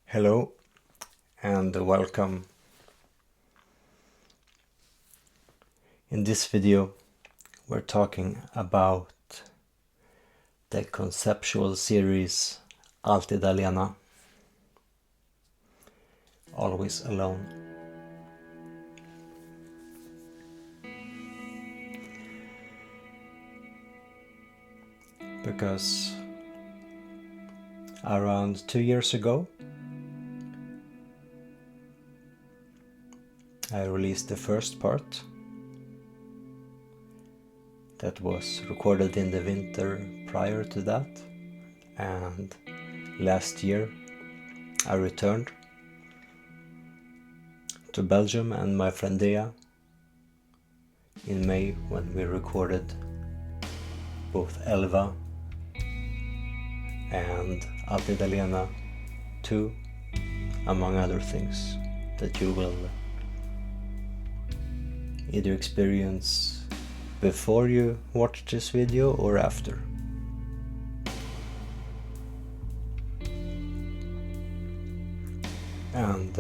Hello and welcome. In this video we're talking about the conceptual series Alltid Allena, Always Alone. Because around 2 years ago I released the first part that was recorded in the winter prior to that, and last year I returned to Belgium and my friend Dea in May when we recorded both Elva and Alltid Allena 2, among other things that you will either experience before you watch this video or after. And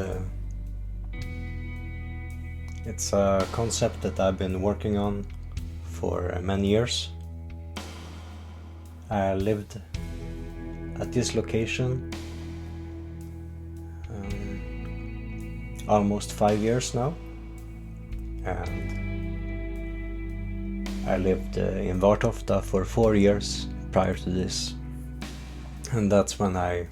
it's a concept that I've been working on for many years. I lived at this location almost 5 years now, and I lived in Vartofta for 4 years prior to this, and that's when I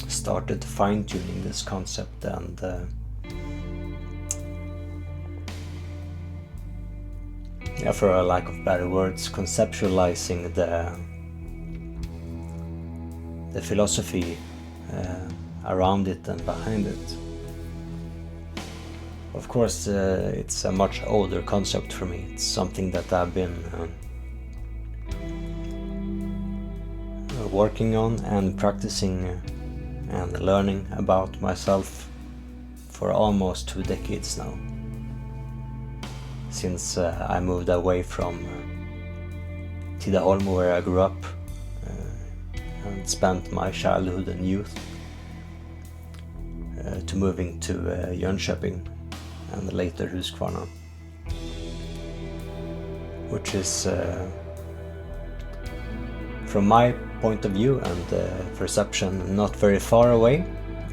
started fine-tuning this concept and for a lack of better words, conceptualizing the philosophy around it and behind it. Of course, it's a much older concept for me. It's something that I've been working on and practicing and learning about myself for almost 2 decades now. Since I moved away from Tidaholm, where I grew up, and spent my childhood and youth, to moving to Jönköping and later Huskvarna, which is from my point of view and perception not very far away,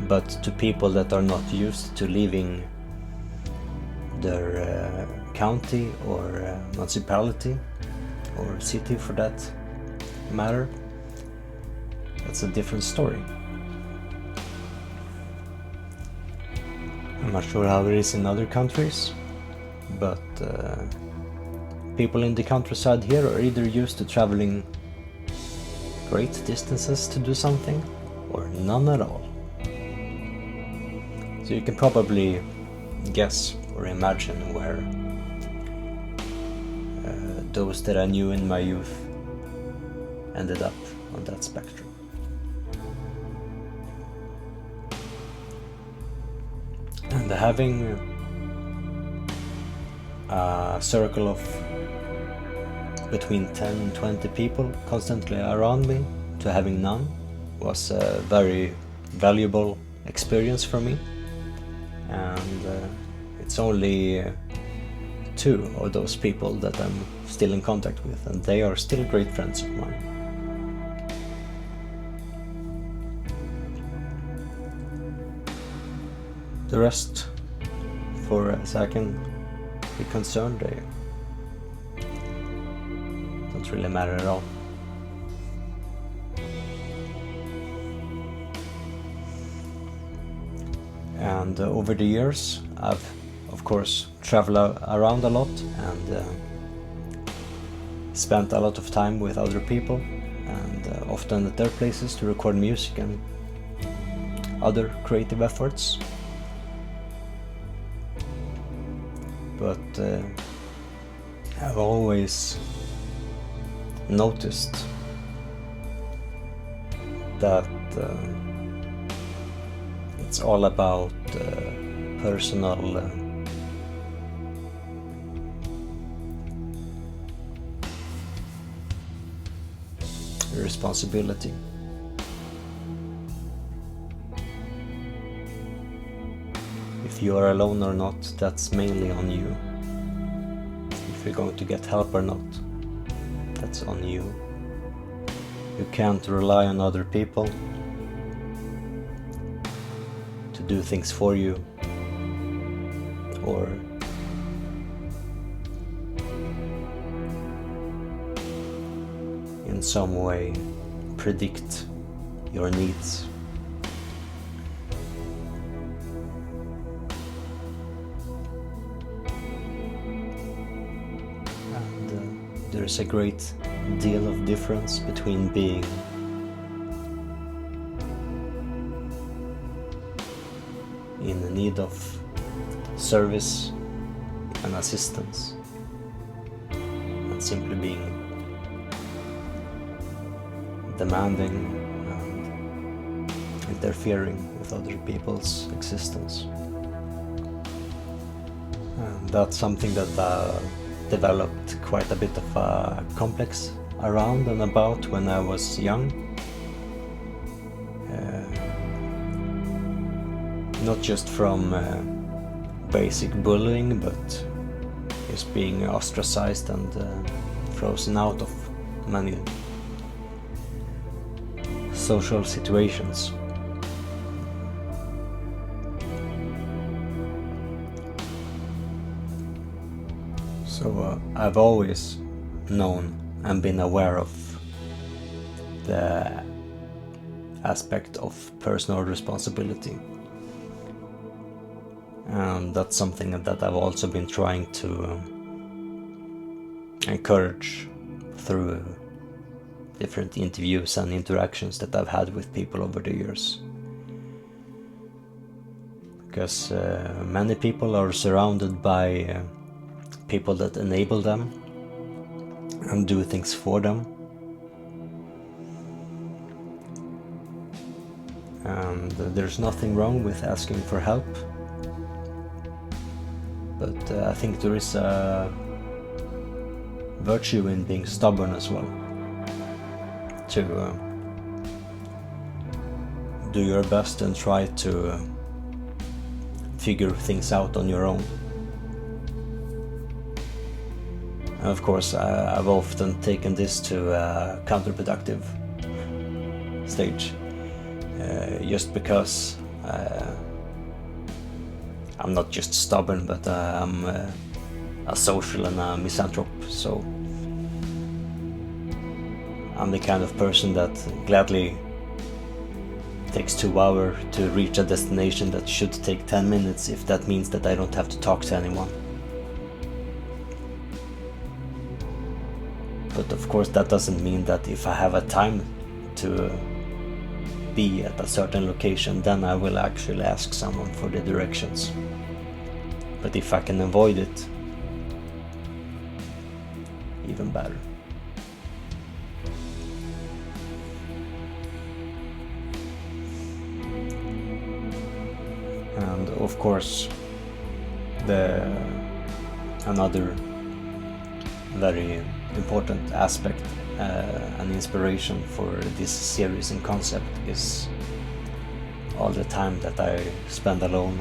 but to people that are not used to leaving their county or municipality or city for that matter, that's a different story. I'm not sure how it is in other countries, but people in the countryside here are either used to traveling great distances to do something or none at all. So you can probably guess or imagine where those that I knew in my youth ended up on that spectrum. And having a circle of between 10 and 20 people constantly around me to having none was a very valuable experience for me. And it's only 2 of those people that I'm still in contact with, and they are still great friends of mine. The rest, for as I can be concerned, they don't really matter at all. And over the years I've of course traveled around a lot and spent a lot of time with other people, and often at their places to record music and other creative efforts. But I've always noticed that it's all about personal responsibility. if you are alone or not, that's mainly on you. If you're going to get help or not, that's on you. You can't rely on other people to do things for you, or in some way predict your needs. And there's a great deal of difference between being in need of service and assistance and simply being demanding and interfering with other people's existence. And that's something that developed quite a bit of a complex around and about when I was young. Not just from basic bullying, but just being ostracized and frozen out of many social situations. So I've always known and been aware of the aspect of personal responsibility. And that's something that I've also been trying to encourage through different interviews and interactions that I've had with people over the years. Because many people are surrounded by people that enable them and do things for them. And there's nothing wrong with asking for help. But I think there is a virtue in being stubborn as well. To do your best and try to figure things out on your own. And of course, I've often taken this to a counterproductive stage, just because I'm not just stubborn, but I'm a social and a misanthrope, so I'm the kind of person that gladly takes 2 hours to reach a destination that should take 10 minutes if that means that I don't have to talk to anyone. But of course that doesn't mean that if I have a time to be at a certain location, then I will actually ask someone for the directions. But if I can avoid it, even better. And of course, another very important aspect and inspiration for this series and concept is all the time that I spend alone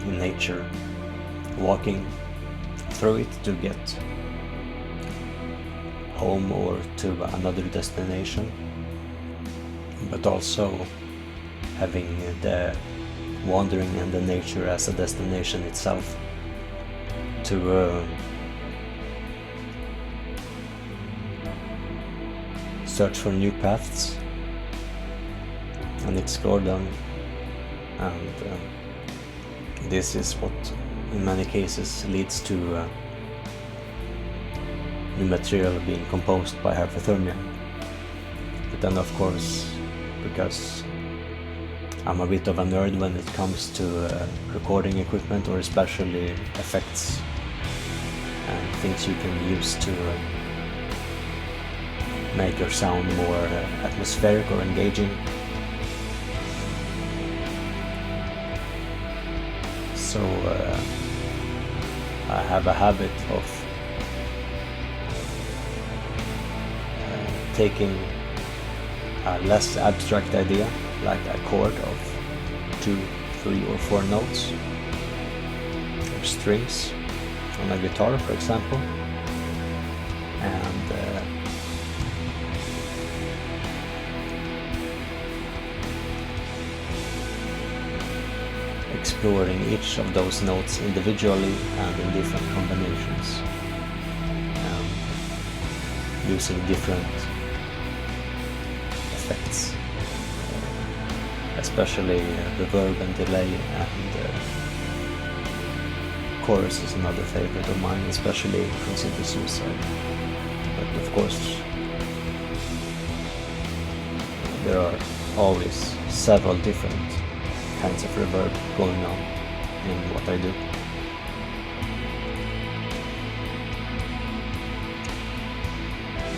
in nature, walking through it to get home or to another destination, but also having the wandering and the nature as a destination itself, to search for new paths and explore them. And this is what in many cases leads to new material being composed by hypothermia. But then of course, because I'm a bit of a nerd when it comes to recording equipment, or especially effects and things you can use to make your sound more atmospheric or engaging. So I have a habit of taking a less abstract idea, like a chord of 2, 3 or 4 notes, strings on a guitar, for example, and exploring each of those notes individually and in different combinations, and using different effects, especially reverb and delay, and chorus is another favorite of mine, especially Consider Suicide. But of course there are always several different kinds of reverb going on in what I do.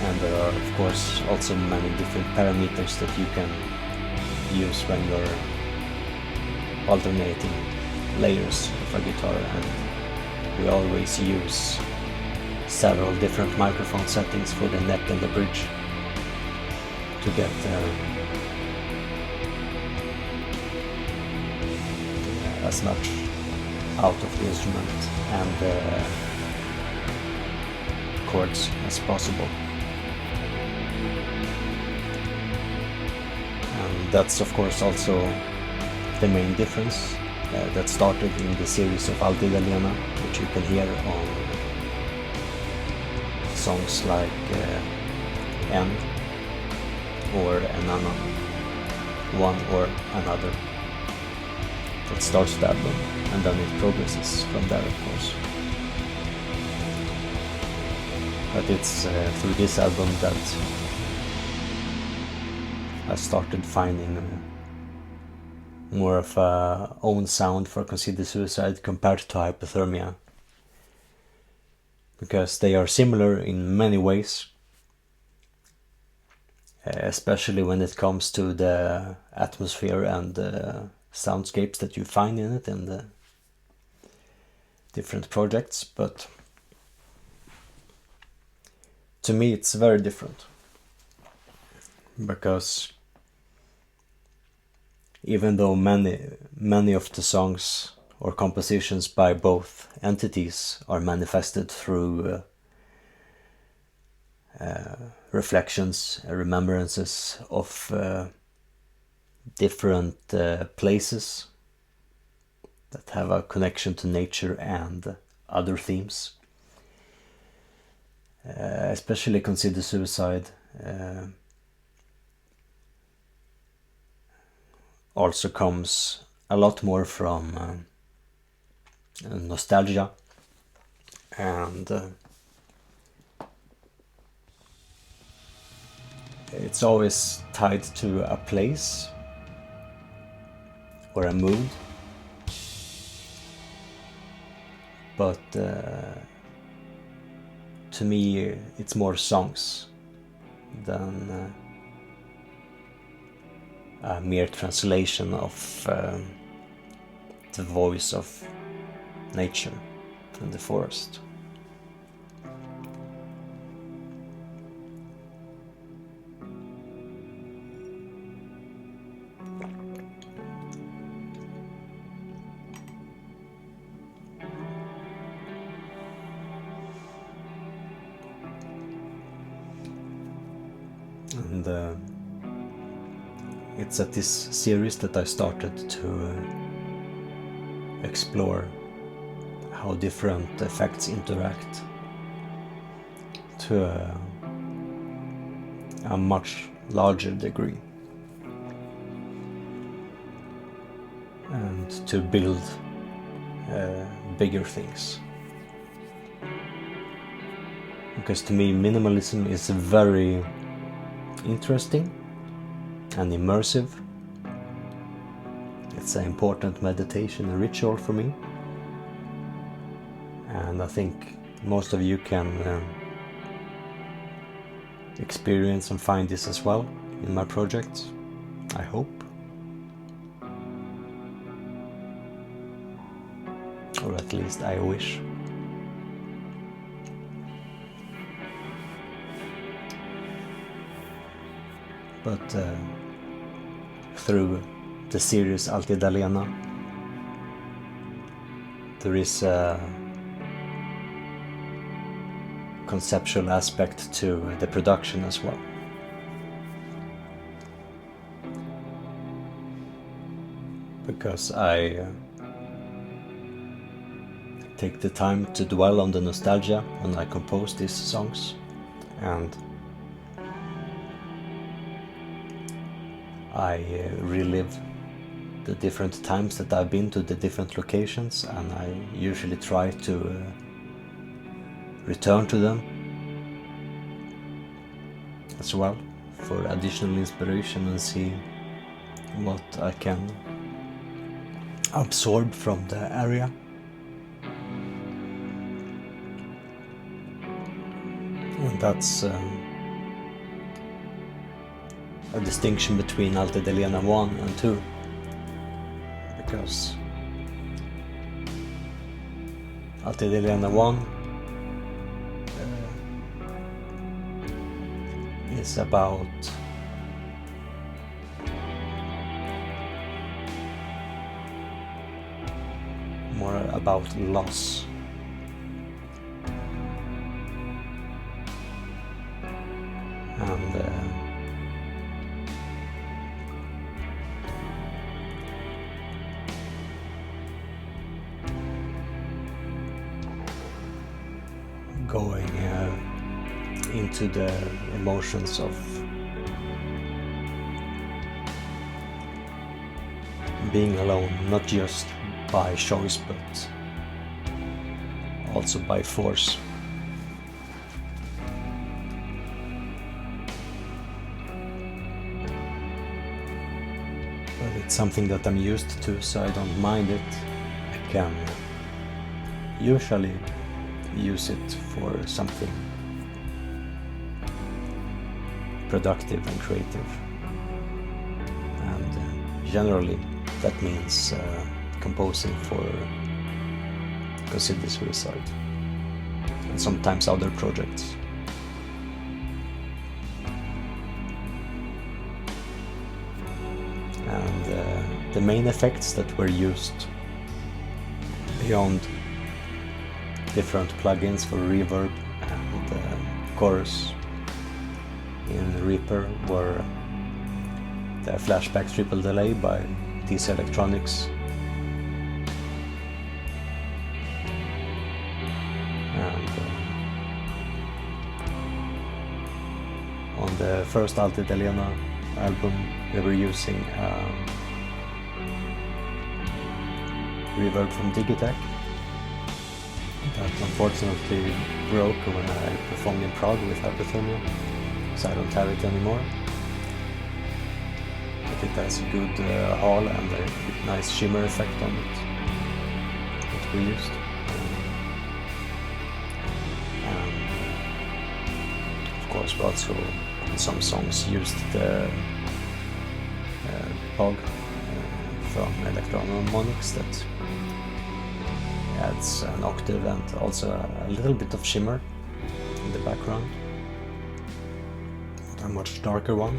And there are of course also many different parameters that you can use when you're alternating layers of a guitar, and we always use several different microphone settings for the neck and the bridge to get as much out of the instrument and chords as possible. And that's of course also the main difference that started in the series of Alltid Allena, which you can hear on songs like End or En annan, One or Another. That starts the album, and then it progresses from there, of course. But it's through this album that I started finding more of a own sound for Consider Suicide compared to Hypothermia, because they are similar in many ways, especially when it comes to the atmosphere and soundscapes that you find in it and the different projects, but to me it's very different, because even though many of the songs or compositions by both entities are manifested through reflections, remembrances of different places that have a connection to nature and other themes, especially Consider Suicide also comes a lot more from nostalgia, and it's always tied to a place or a mood, but to me it's more songs than a mere translation of the voice of nature and the forest. And it's at this series that I started to explore how different effects interact to a much larger degree, and to build bigger things. Because to me minimalism is very interesting and immersive. It's an important meditation and ritual for me, and I think most of you can experience and find this as well in my projects, I hope. Or at least I wish. But through the series Alltid Allena, there is a conceptual aspect to the production as well. Because I take the time to dwell on the nostalgia when I compose these songs, and I relive the different times that I've been to the different locations, and I usually try to return to them as well for additional inspiration and see what I can absorb from the area. And that's a distinction between Alltid Allena 1 and 2, because Alltid Allena 1 is about more about loss. And going into the emotions of being alone, not just by choice but also by force. But it's something that I'm used to, so I don't mind it. I can usually use it for something productive and creative, and generally that means composing for Consider Suicide and sometimes other projects. And the main effects that were used beyond different plugins for reverb and chorus in Reaper were the flashback triple delay by DC Electronics, and on the first Alltid Allena album we were using reverb from Digitech that unfortunately broke when I performed in Prague with Hypothermia, so I don't have it anymore. But it has a good hall and a nice shimmer effect on it that we used. And of course we also in some songs used the POG from Electro-Harmonics that adds an octave and also a little bit of shimmer in the background, but a much darker one,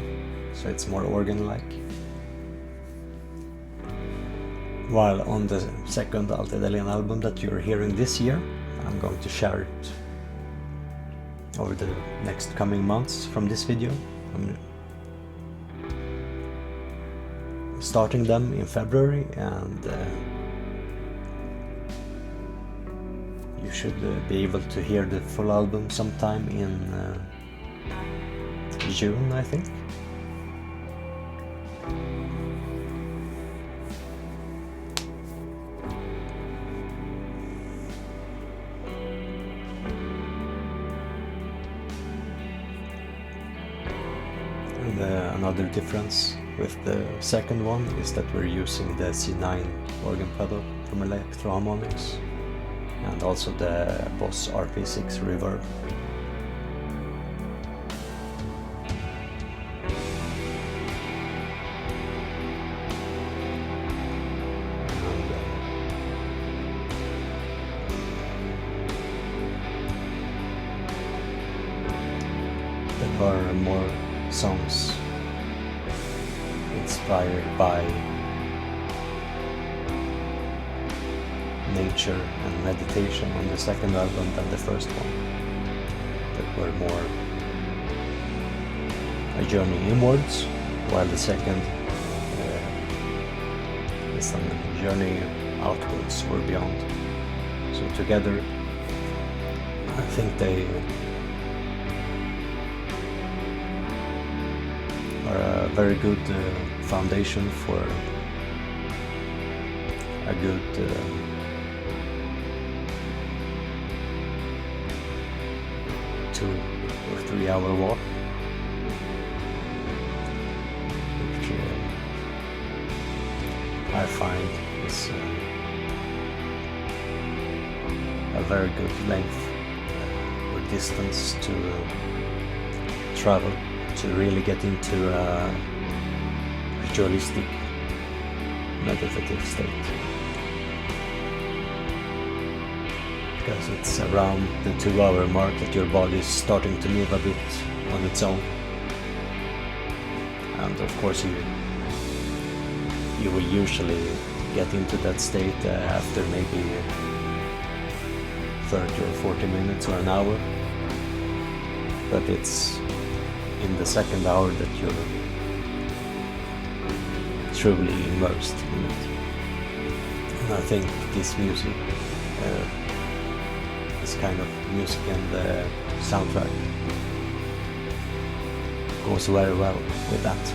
so it's more organ-like. While on the second Alltid Allena album that you're hearing this year, I'm going to share it over the next coming months from this video. I'm starting them in February, and you should be able to hear the full album sometime in June, I think. And another difference with the second one is that we're using the C9 organ pedal from Electro-Harmonics, and also the Boss RP6 reverb. There are more songs inspired by nature and meditation on the second album than the first one, that were more a journey inwards, while the second is a journey outwards or beyond. So together, I think they are a very good foundation for a good 2 or 3 hour walk, which I find is a very good length or distance to travel to really get into a ritualistic meditative state, because it's around the 2 hour mark that your body is starting to move a bit on its own, and of course you will usually get into that state after maybe 30 or 40 minutes or an hour, but it's in the second hour that you're truly immersed in it. And I think this music, this kind of music and the soundtrack goes very well with that.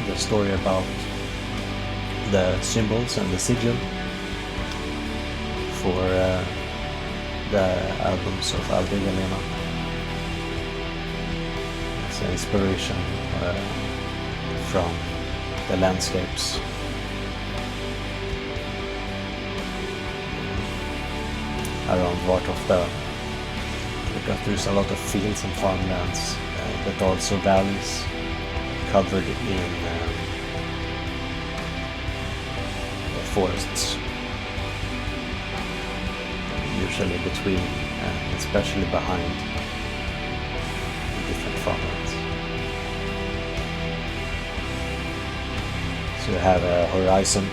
The story about the symbols and the sigil for the albums of Alltid Allena. It's an inspiration from the landscapes around Vartofta, because there's a lot of fields and farmlands, but also valleys covered in forests, usually between and especially behind different farmlands. So you have a horizon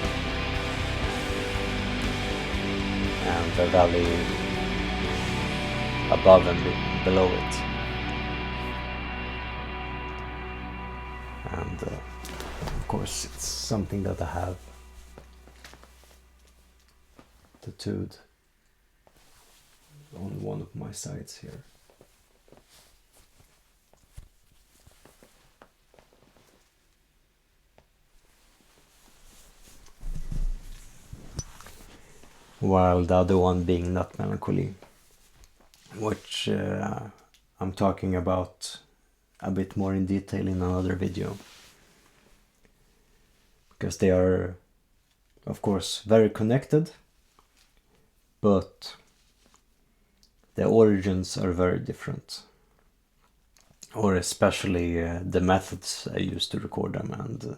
and a valley above and below it. And of course it's something that I have tattooed on one of my sides here. While the other one being Not Melancholy, which I'm talking about a bit more in detail in another video, because they are of course very connected, but the origins are very different, or especially the methods I use to record them and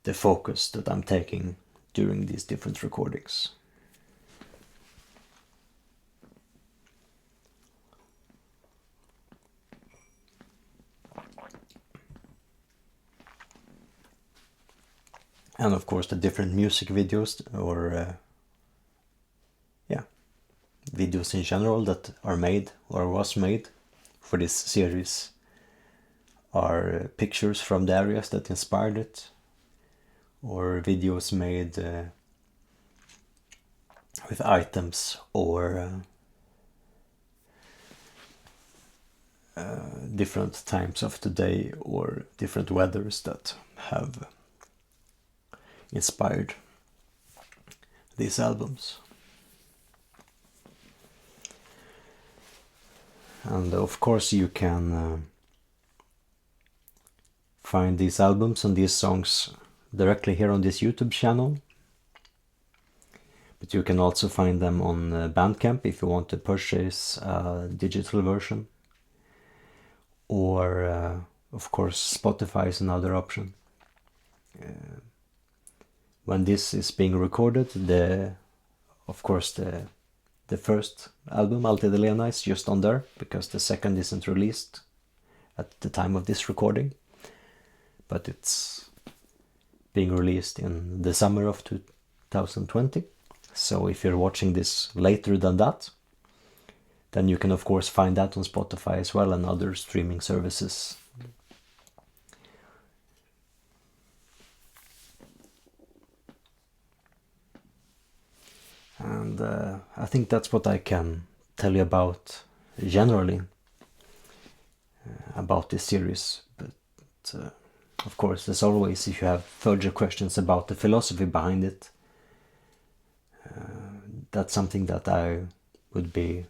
the focus that I'm taking during these different recordings. And of course the different music videos or videos in general that are made or was made for this series are pictures from the areas that inspired it, or videos made with items or different times of the day or different weathers that have inspired these albums. And of course you can find these albums and these songs directly here on this YouTube channel, but you can also find them on Bandcamp if you want to purchase a digital version, or of course Spotify is another option. when this is being recorded, of course the first album, Alltid Allena, is just on there, because the second isn't released at the time of this recording. But it's being released in the summer of 2020. So if you're watching this later than that, then you can of course find that on Spotify as well and other streaming services. And I think that's what I can tell you about generally about this series. But of course, as always, if you have further questions about the philosophy behind it, that's something that I would be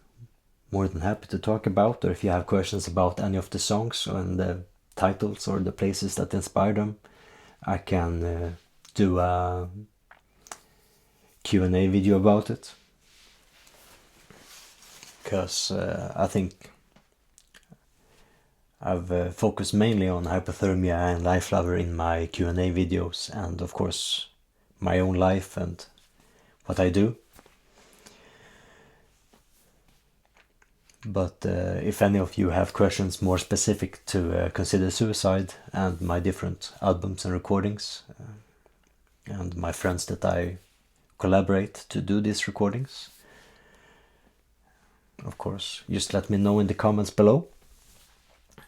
more than happy to talk about. Or if you have questions about any of the songs and the titles or the places that inspire them, I can do a Q&A video about it. Because I think I've focused mainly on hypothermia and life lover in my Q&A videos, and of course my own life and what I do. But if any of you have questions more specific to Consider Suicide and my different albums and recordings, and my friends that I collaborate to do these recordings, of course, just let me know in the comments below,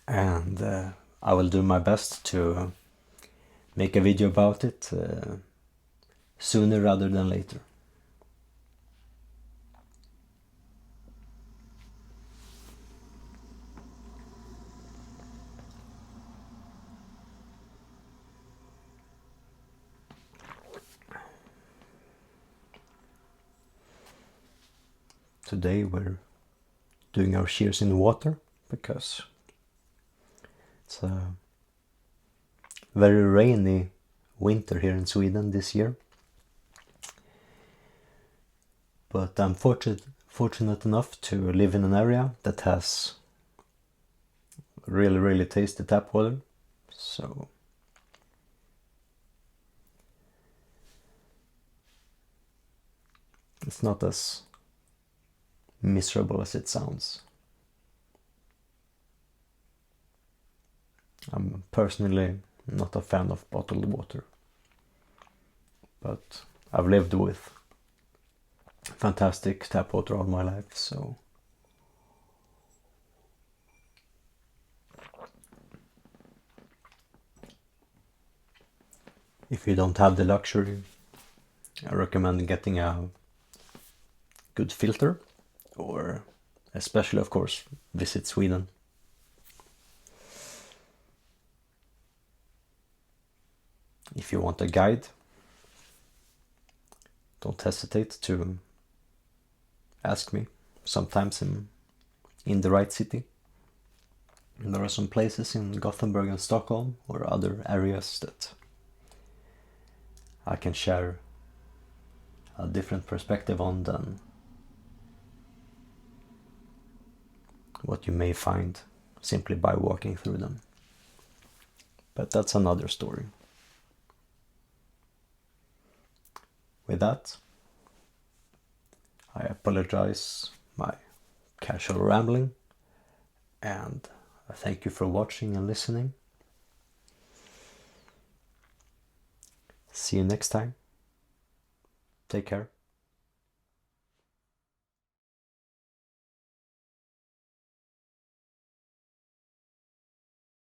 and I will do my best to make a video about it sooner rather than later. Today we're doing our shears in water because it's a very rainy winter here in Sweden this year. But I'm fortunate enough to live in an area that has really tasty tap water, so it's not as miserable as it sounds. I'm personally not a fan of bottled water, but I've lived with fantastic tap water all my life, so if you don't have the luxury, I recommend getting a good filter, or especially, of course, visit Sweden. If you want a guide, don't hesitate to ask me. Sometimes in the right city. And there are some places in Gothenburg and Stockholm or other areas that I can share a different perspective on than what you may find simply by walking through them. But that's another story. With that, I apologize my casual rambling, and I thank you for watching and listening. See you next time. Take care.